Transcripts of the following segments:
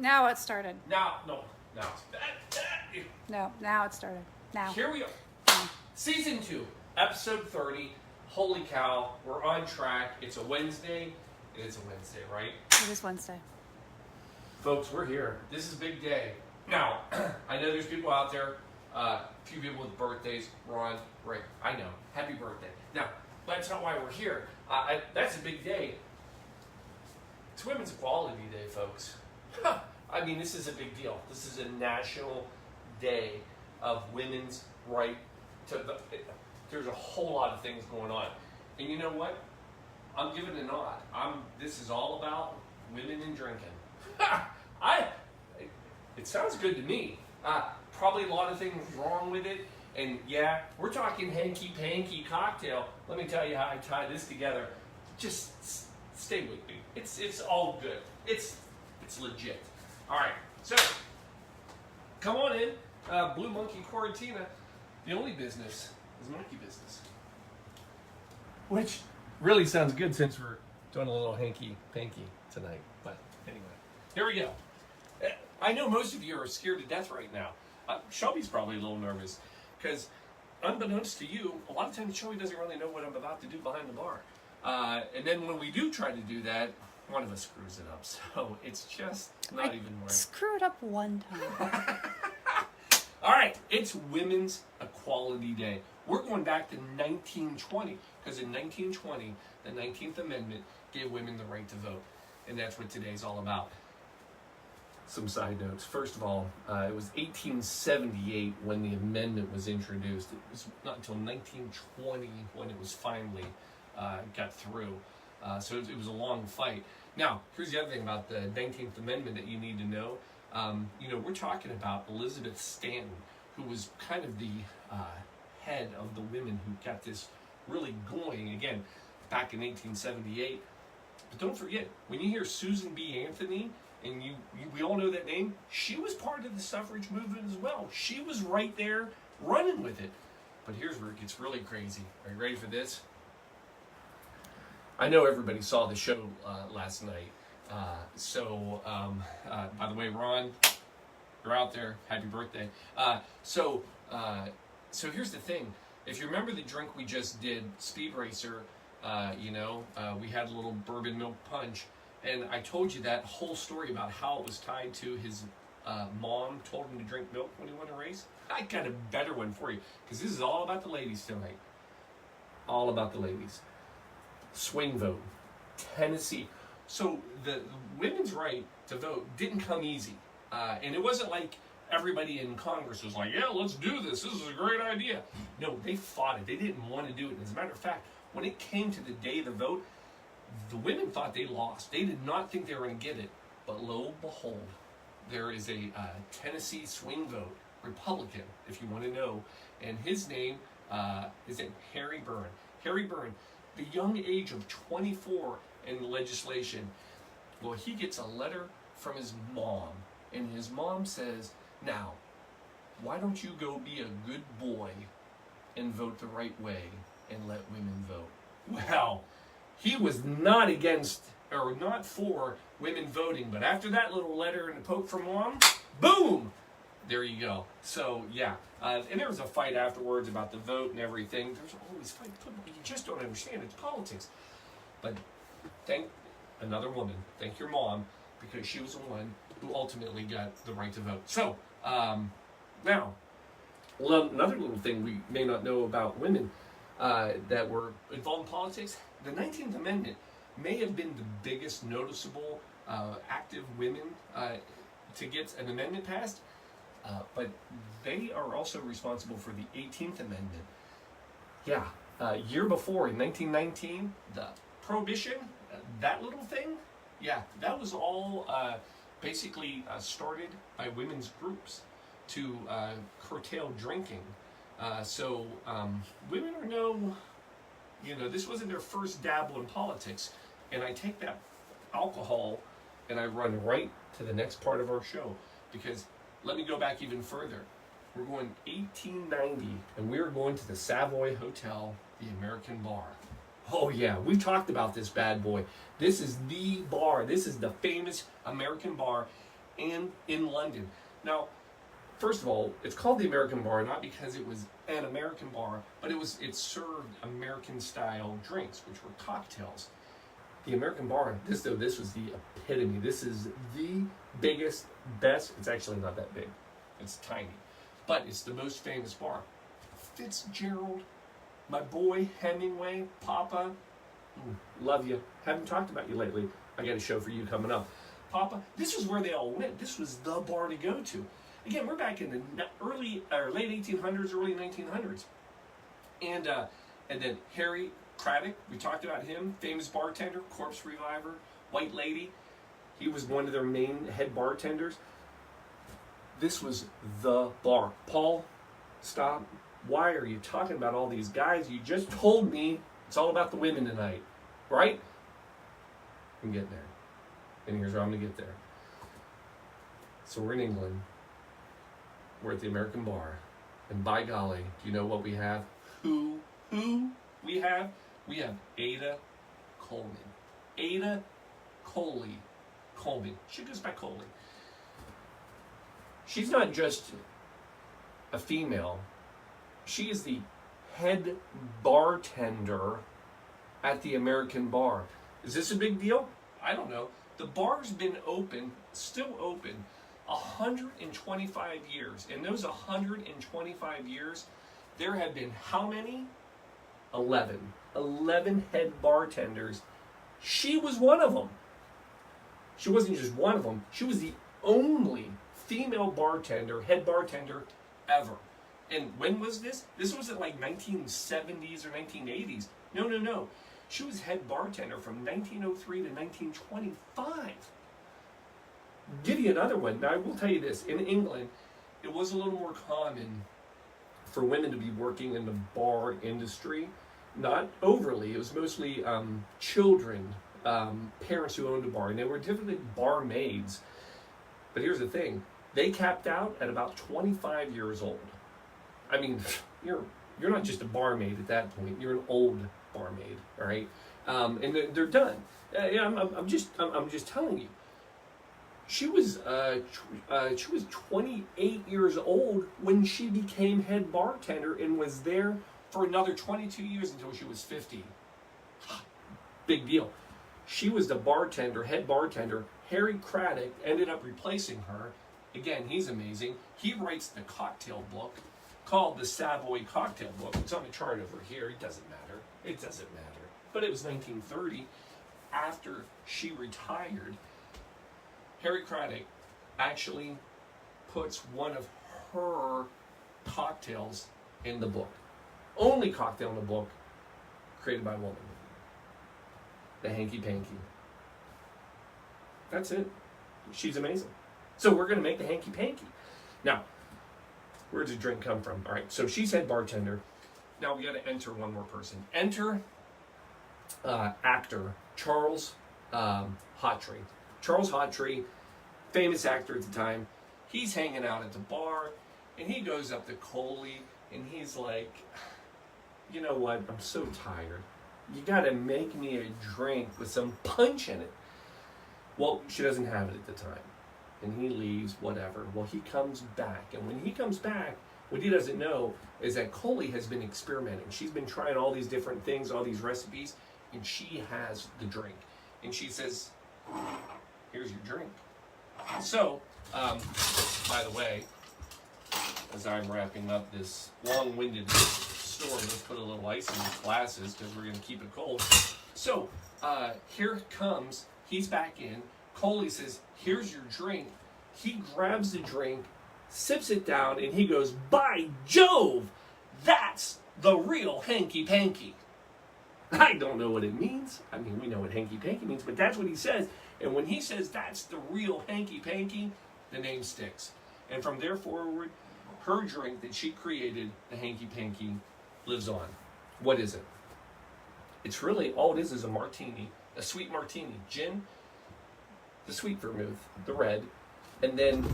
Now it started. Now it started. Now. Here we are. Season 2, episode 30. Holy cow, we're on track. It's a Wednesday. It is a Wednesday, right? It is Wednesday. Folks, we're here. This is a big day. Now, I know there's people out there, a few people with birthdays. Ron, Ray, I know. Happy birthday. Now, that's not why we're here. That's a big day. It's Women's Equality Day, folks. I mean, this is a big deal. This is a national day of women's right to vote. There's a whole lot of things going on. And you know what? I'm giving a nod. This is all about women and drinking. It sounds good to me. Probably a lot of things wrong with it. And yeah, we're talking Hanky Panky Cocktail. Let me tell you how I tie this together. Just stay with me. It's all good. It's legit. All right, so come on in. Blue Monkey Quarantina. The only business is monkey business. Which really sounds good since we're doing a little hanky panky tonight. But anyway, here we go. I know most of you are scared to death right now. Shelby's probably a little nervous because, unbeknownst to you, a lot of times Shelby doesn't really know what I'm about to do behind the bar. And then when we do try to do that, one of us screws it up. So it's just not even worth it. Screw it up one time. All right, it's Women's Equality Day. We're going back to 1920, because in 1920, the 19th Amendment gave women the right to vote, and that's what today's all about. Some side notes. First of all, it was 1878 when the amendment was introduced. It was not until 1920 when it was finally got through. So it was a long fight. Now, here's the other thing about the 19th Amendment that you need to know. We're talking about Elizabeth Stanton, who was kind of the head of the women who got this really going, again, back in 1878. But don't forget, when you hear Susan B. Anthony, and we all know that name, she was part of the suffrage movement as well. She was right there running with it. But here's where it gets really crazy. Are you ready for this? I know everybody saw the show last night. By the way, Ron, you're out there. Happy birthday. So here's the thing. If you remember the drink we just did, Speed Racer, we had a little bourbon milk punch. And I told you that whole story about how it was tied to his mom told him to drink milk when he won a race. I got a better one for you, because this is all about the ladies tonight. All about the ladies. Swing vote. Tennessee. So the women's right to vote didn't come easy. And it wasn't like everybody in Congress was like, yeah, let's do this. This is a great idea. No, they fought it. They didn't want to do it. As a matter of fact, when it came to the day of the vote, the women thought they lost. They did not think they were going to get it. But lo and behold, there is a Tennessee swing vote, Republican, if you want to know. And his name is Harry Byrne. Harry Byrne, the young age of 24 in the legislation. Well, he gets a letter from his mom. And his mom says, now, why don't you go be a good boy and vote the right way and let women vote? Well, he was not against or not for women voting, but after that little letter and a poke from mom, boom, there you go. So yeah, and there was a fight afterwards about the vote and everything. There's always fight. You just don't understand. It's politics. But thank another woman. Thank your mom, because she was the one who ultimately got the right to vote. So now, another little thing we may not know about women that were involved in politics. The 19th Amendment may have been the biggest noticeable active women to get an amendment passed, but they are also responsible for the 18th Amendment. Yeah, year before, in 1919, the Prohibition, that little thing, yeah, that was all basically started by women's groups to curtail drinking. So women are this wasn't their first dabble in politics. And I take that alcohol and I run right to the next part of our show, because let me go back even further. We're going 1890, and we're going to the Savoy Hotel, the American Bar. Oh yeah, we've talked about this bad boy. This is the bar. This is the famous American Bar. and in London. Now, first of all, it's called the American Bar not because it was an American bar, but it served American-style drinks, which were cocktails. The American Bar, this was the epitome. This is the biggest, best. It's actually not that big. It's tiny, but it's the most famous bar. Fitzgerald, my boy Hemingway, Papa, love you. Haven't talked about you lately. I got a show for you coming up. Papa, this is where they all went. This was the bar to go to. Again, we're back in the late 1800s, early 1900s. And then Harry Craddock, we talked about him, famous bartender, corpse reviver, white lady. He was one of their main head bartenders. This was the bar. Paul, stop. Why are you talking about all these guys? You just told me it's all about the women tonight, right? I'm getting there. And here's where I'm going to get there. So we're in England. We're at the American Bar. And by golly, do you know what we have? Who we have? We have Ada Coleman. Ada Coleman. She goes by Coley. She's not just a female. She is the head bartender at the American Bar. Is this a big deal? I don't know. The bar's been open, still open, 125 years. In those 125 years, there have been how many? 11. 11 head bartenders. She was one of them. She wasn't just one of them. She was the only female bartender, head bartender, ever. And when was this? This was in like 1970s or 1980s. No. She was head bartender from 1903 to 1925. Give you another one. Now, I will tell you this. In England, it was a little more common for women to be working in the bar industry. Not overly. It was mostly children, parents who owned a bar. And they were typically barmaids. But here's the thing. They capped out at about 25 years old. I mean, you're not just a barmaid at that point. You're an old barmaid, all right? And they're done. I'm just telling you. She was 28 years old when she became head bartender and was there for another 22 years until she was 50. Big deal. She was the bartender, head bartender. Harry Craddock ended up replacing her. Again, he's amazing. He writes the cocktail book called the Savoy Cocktail Book. It's on the chart over here. It doesn't matter. But it was 1930. After she retired, Harry Craddock actually puts one of her cocktails in the book. Only cocktail in the book created by a woman. The Hanky Panky. That's it. She's amazing. So we're going to make the Hanky Panky. Now, where does the drink come from? All right, so she's head bartender. Now we got to enter one more person. Enter actor Charles Hawtrey. Charles Hawtrey, famous actor at the time. He's hanging out at the bar, and he goes up to Coley, and he's like, you know what? I'm so tired. You got to make me a drink with some punch in it. Well, she doesn't have it at the time. And he leaves, whatever. Well, he comes back. And when he comes back, what he doesn't know is that Coley has been experimenting. She's been trying all these different things, all these recipes, and she has the drink. And she says, here's your drink. So, by the way, as I'm wrapping up this long-winded story, let's put a little ice in the glasses because we're going to keep it cold. So, here comes, he's back in. Coley says, here's your drink. He grabs the drink, sips it down, and he goes, by Jove, that's the real Hanky Panky. I don't know what it means. I mean, we know what Hanky Panky means, but that's what he says. And when he says that's the real Hanky Panky, the name sticks. And from there forward, her drink that she created, the Hanky Panky, lives on. What is it? It's really, all it is a martini, a sweet martini. Gin, the sweet vermouth, the red, and then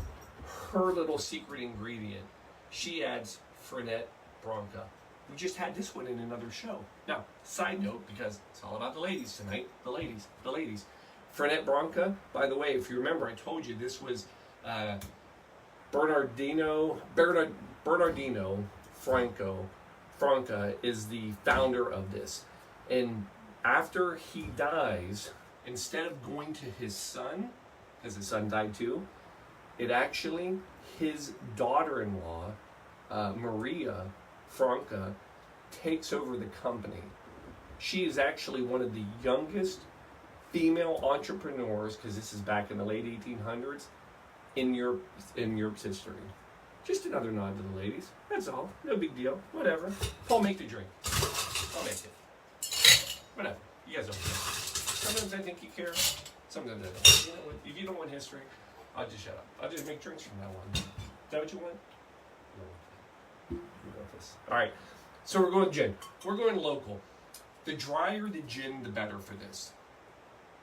her little secret ingredient. She adds Fernet Branca. We just had this one in another show. Now, side note, because it's all about the ladies tonight. The ladies. Fernet Branca, by the way, if you remember, I told you this was Bernardino Franca is the founder of this. And after he dies, instead of going to his son, because his son died too, it actually, his daughter-in-law, Maria Franca, takes over the company. She is actually one of the youngest female entrepreneurs, because this is back in the late 1800s, in Europe's history. Just another nod to the ladies. That's all. No big deal. Whatever. I'll make the drink. I'll make it. Whatever. You guys don't care. Sometimes I think you care. Sometimes I don't. You know what? If you don't want history, I'll just shut up. I'll just make drinks from now on. Is that what you want? No. You want this. All right. So we're going gin. We're going local. The drier the gin, the better for this.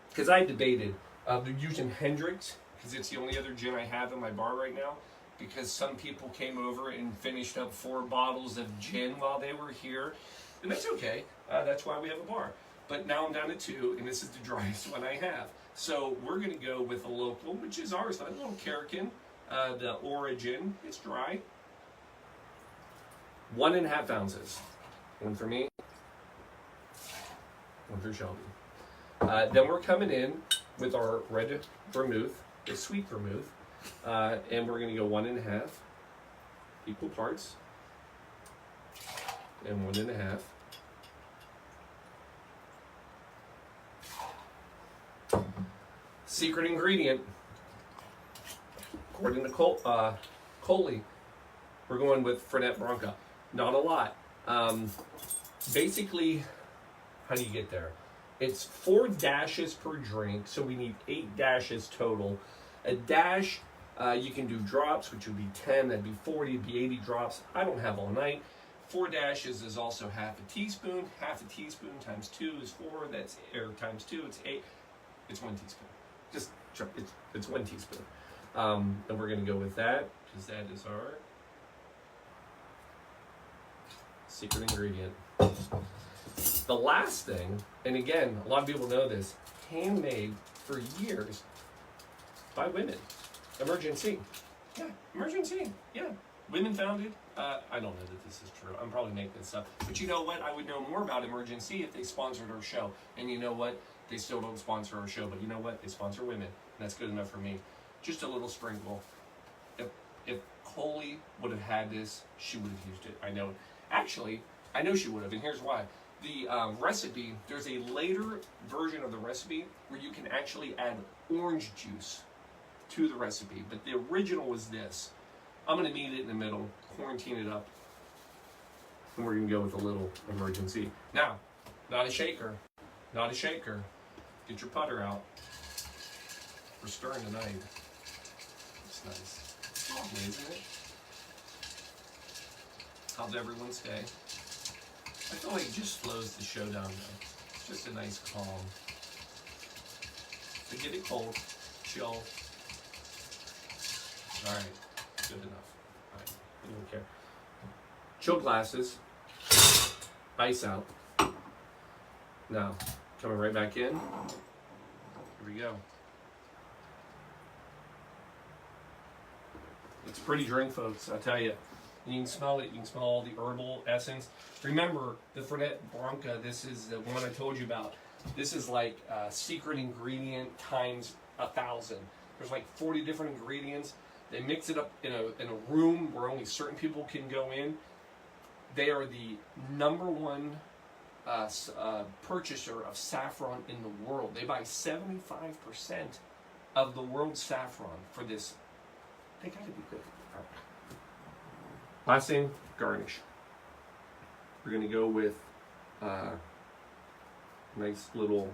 Because I debated. They're using Hendrix, because it's the only other gin I have in my bar right now. Because some people came over and finished up 4 bottles of gin while they were here. And that's okay. That's why we have a bar. But now I'm down to 2, and this is the driest one I have. So we're going to go with a local, which is ours. A little Caracan, the Origin. It's dry. 1.5 ounces. One for me. One for Shelby. Then we're coming in with our red vermouth, the sweet vermouth. And we're going to go 1.5 equal parts and 1.5. Secret ingredient, according to Coley, we're going with Fernet Branca. Not a lot. Basically, how do you get there? It's 4 dashes per drink, so we need 8 dashes total. A dash, you can do drops, which would be 10, that'd be 40, it'd be 80 drops. I don't have all night. 4 dashes is also half a teaspoon. Half a teaspoon times 2 is 4, that's, or times 2, it's 8. It's 1 teaspoon. Just, it's 1 teaspoon. And we're gonna go with that, because that is our secret ingredient. The last thing, and again, a lot of people know this, handmade for years by women. Emergency. Yeah, emergency. Yeah. Women founded. I don't know that this is true. I'm probably making this up. But you know what? I would know more about Emergency if they sponsored our show. And you know what? They still don't sponsor our show. But you know what? They sponsor women. And that's good enough for me. Just a little sprinkle. If Coley would have had this, she would have used it. I know. Actually, I know she would have. And here's why. The recipe, there's a later version of the recipe where you can actually add orange juice to the recipe, but the original was this. I'm going to knead it in the middle, quarantine it up, and we're going to go with a little Emergency. Now, not a shaker, not a shaker. Get your putter out. We're stirring tonight. It's nice. It's lovely, isn't it? How's everyone's day? I feel like it just slows the show down though. It's just a nice calm. So get it cold, chill. Alright, good enough. Alright, I don't care. Chill glasses, ice out. Now, coming right back in. Here we go. It's a pretty drink, folks, I tell you. You can smell it. You can smell all the herbal essence. Remember, the Fernet Branca, this is the one I told you about. This is like secret ingredient times 1,000. There's like 40 different ingredients. They mix it up in a room where only certain people can go in. They are the #1 purchaser of saffron in the world. They buy 75% of the world's saffron for this. They gotta be good. All right. Last thing, garnish. We're gonna go with nice little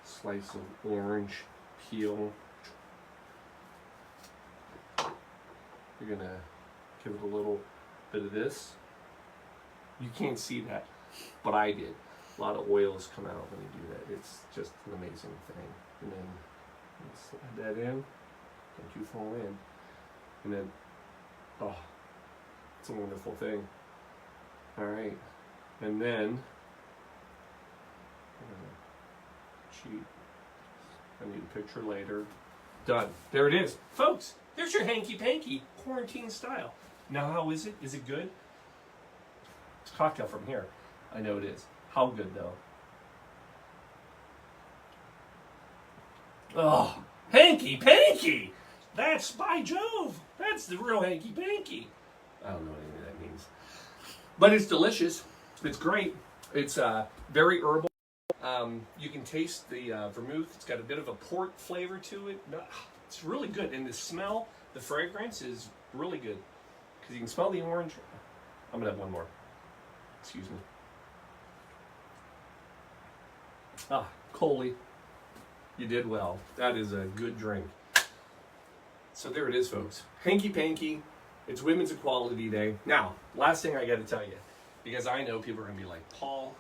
slice of orange peel. You're gonna give it a little bit of this. You can't see that, but I did. A lot of oils come out when you do that. It's just an amazing thing. And then slide that in. Don't you fall in. And then, oh, it's a wonderful thing. All right, and then cheat I need a picture later. Done. There it is. Folks, there's your hanky panky quarantine style. Now, how is it? Is it good? It's a cocktail from here. I know it is. How good, though? Oh, hanky panky! That's, by Jove, that's the real hanky panky. I don't know what any of that means. But it's delicious. It's great. It's very herbal. You can taste the vermouth. It's got a bit of a port flavor to it. It's really good. And the smell, the fragrance is really good. Because you can smell the orange. I'm going to have one more. Excuse me. Ah, Coley. You did well. That is a good drink. So there it is, folks. Hanky Panky. It's Women's Equality Day. Now, last thing I got to tell you, because I know people are going to be like, Paul,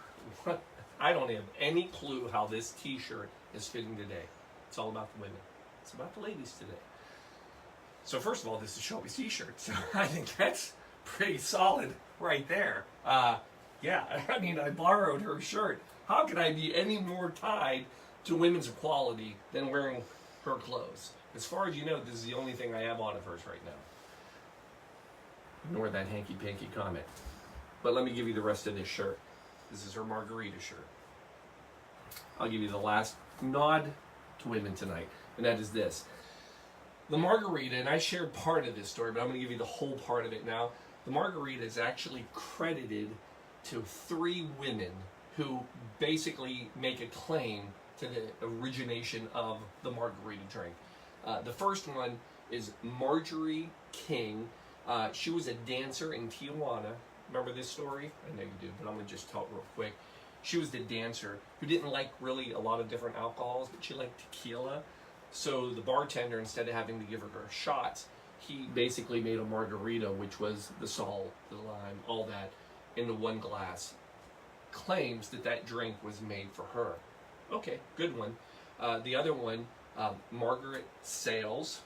what? I don't have any clue how this t-shirt is fitting today. It's all about the women. It's about the ladies today. So first of all, this is Shelby's t-shirt. So I think that's pretty solid right there. Yeah, I mean, I borrowed her shirt. How could I be any more tied to women's equality than wearing her clothes? As far as you know, this is the only thing I have on of hers right now. Ignore that hanky-panky comment. But let me give you the rest of this shirt. This is her margarita shirt. I'll give you the last nod to women tonight, and that is this. The margarita, and I shared part of this story, but I'm going to give you the whole part of it now. The margarita is actually credited to 3 women who basically make a claim to the origination of the margarita drink. The first one is Marjorie King. She was a dancer in Tijuana. Remember this story? I know you do, but I'm going to just tell it real quick. She was the dancer who didn't like really a lot of different alcohols, but she liked tequila. So the bartender, instead of having to give her shots, he basically made a margarita, which was the salt, the lime, all that, into one glass. Claims that that drink was made for her. Okay, good one. The other one, Margaret Sales,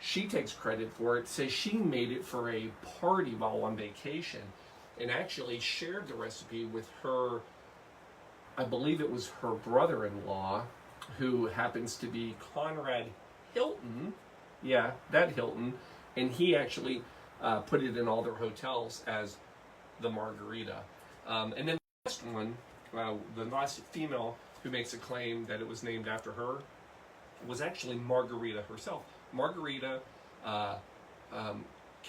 she takes credit for it, says she made it for a party while on vacation, and actually shared the recipe with her, I believe it was her brother-in-law, who happens to be Conrad Hilton. Yeah, that Hilton. And he actually put it in all their hotels as the margarita. And then the last one, the last female who makes a claim that it was named after her, was actually Margarita herself. Margarita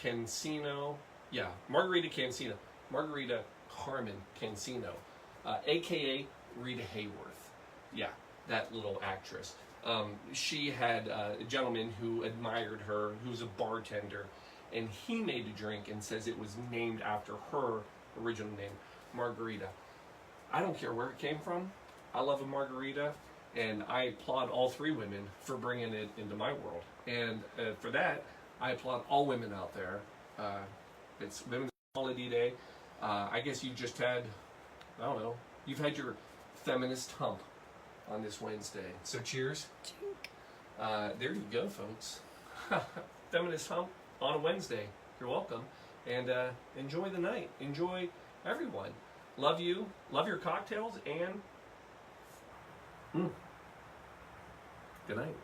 Cancino. Yeah, Margarita Cancino. Margarita Carmen Cancino. A.K.A. Rita Hayworth. Yeah, that little actress. She had a gentleman who admired her, who's a bartender, and he made a drink and says it was named after her original name, Margarita. I don't care where it came from. I love a margarita, and I applaud all 3 women for bringing it into my world. And for that, I applaud all women out there. It's Women's Equality Day. I guess you just had, I don't know, you've had your feminist hump on this Wednesday. So cheers. There you go, folks. Feminist hump on a Wednesday. You're welcome. And enjoy the night. Enjoy everyone. Love you. Love your cocktails. And good night.